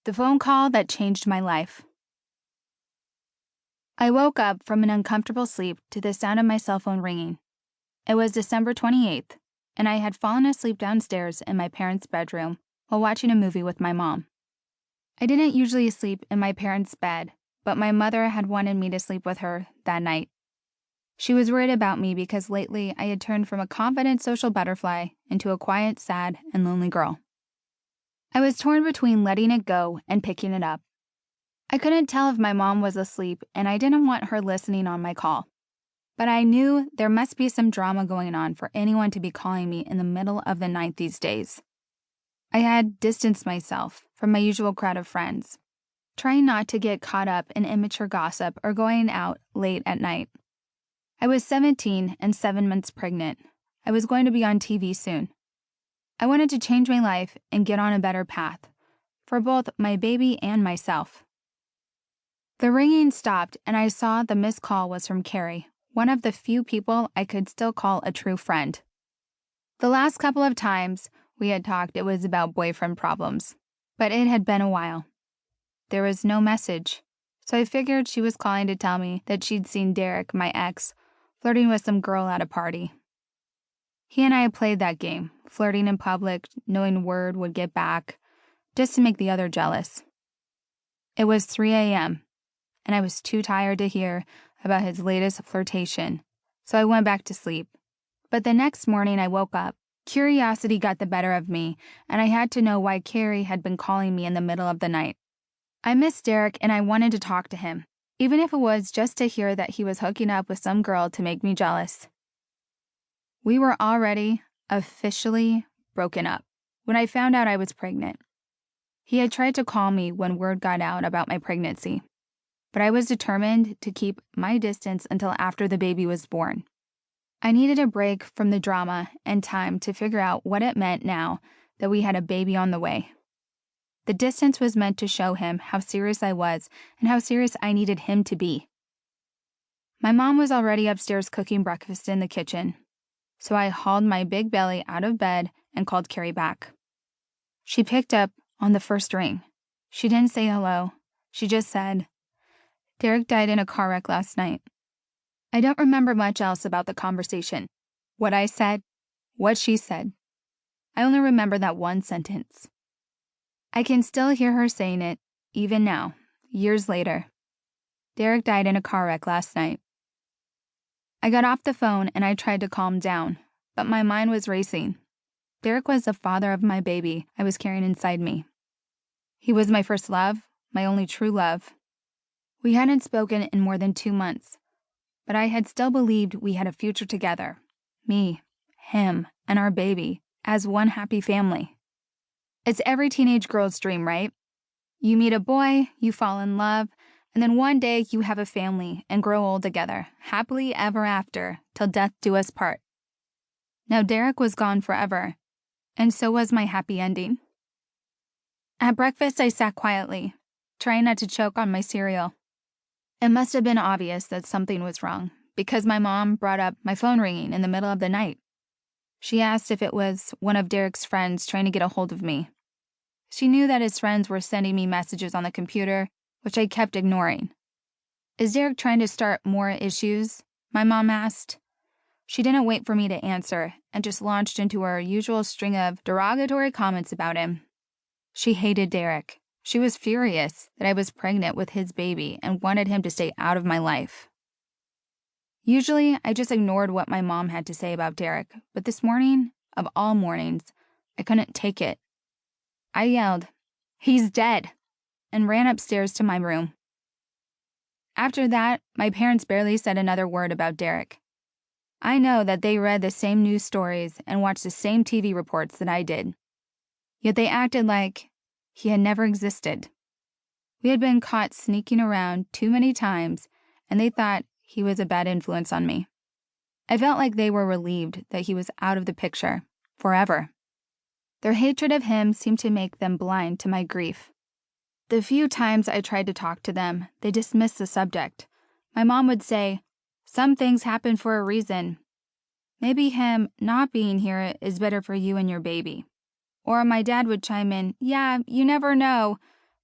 The phone call that changed my life. I woke up from an uncomfortable sleep to the sound of my cell phone ringing. It was December 28th, and I had fallen asleep downstairs in my parents' bedroom while watching a movie with my mom. I didn't usually sleep in my parents' bed, but my mother had wanted me to sleep with her that night. She was worried about me because lately I had turned from a confident social butterfly into a quiet, sad, and lonely girl. I was torn between letting it go and picking it up. I couldn't tell if my mom was asleep, and I didn't want her listening on my call. But I knew there must be some drama going on for anyone to be calling me in the middle of the night these days. I had distanced myself from my usual crowd of friends, trying not to get caught up in immature gossip or going out late at night. I was 17 and 7 months pregnant. I was going to be on TV soon. I wanted to change my life and get on a better path, for both my baby and myself. The ringing stopped, and I saw the missed call was from Carrie, one of the few people I could still call a true friend. The last couple of times we had talked, it was about boyfriend problems, but it had been a while. There was no message, so I figured she was calling to tell me that she'd seen Derek, my ex, flirting with some girl at a party. He and I had played that game, flirting in public, knowing word would get back, just to make the other jealous. It was 3 a.m., and I was too tired to hear about his latest flirtation, so I went back to sleep. But the next morning I woke up. Curiosity got the better of me, and I had to know why Carrie had been calling me in the middle of the night. I missed Derek, and I wanted to talk to him, even if it was just to hear that he was hooking up with some girl to make me jealous. We were already officially broken up when I found out I was pregnant. He had tried to call me when word got out about my pregnancy, but I was determined to keep my distance until after the baby was born. I needed a break from the drama and time to figure out what it meant now that we had a baby on the way. The distance was meant to show him how serious I was and how serious I needed him to be. My mom was already upstairs cooking breakfast in the kitchen, so I hauled my big belly out of bed and called Carrie back. She picked up on the first ring. She didn't say hello. She just said, "Derek died in a car wreck last night." I don't remember much else about the conversation. What I said, what she said. I only remember that one sentence. I can still hear her saying it, even now, years later. Derek died in a car wreck last night. I got off the phone and I tried to calm down, but my mind was racing. Derek was the father of my baby I was carrying inside me. He was my first love, my only true love. We hadn't spoken in more than 2 months, but I had still believed we had a future together, me, him, and our baby, as one happy family. It's every teenage girl's dream, right? You meet a boy, you fall in love, and then one day you have a family and grow old together, happily ever after, till death do us part. Now Derek was gone forever, and so was my happy ending. At breakfast, I sat quietly, trying not to choke on my cereal. It must have been obvious that something was wrong, because my mom brought up my phone ringing in the middle of the night. She asked if it was one of Derek's friends trying to get a hold of me. She knew that his friends were sending me messages on the computer, which I kept ignoring. "Is Derek trying to start more issues?" my mom asked. She didn't wait for me to answer and just launched into her usual string of derogatory comments about him. She hated Derek. She was furious that I was pregnant with his baby and wanted him to stay out of my life. Usually, I just ignored what my mom had to say about Derek, but this morning, of all mornings, I couldn't take it. I yelled, "He's dead!" and ran upstairs to my room. After that, my parents barely said another word about Derek. I know that they read the same news stories and watched the same TV reports that I did. Yet they acted like he had never existed. We had been caught sneaking around too many times, and they thought he was a bad influence on me. I felt like they were relieved that he was out of the picture, forever. Their hatred of him seemed to make them blind to my grief. The few times I tried to talk to them, they dismissed the subject. My mom would say, "Some things happen for a reason. Maybe him not being here is better for you and your baby." Or my dad would chime in, "Yeah, you never know.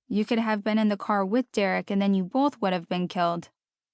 You could have been in the car with Derek and then you both would have been killed.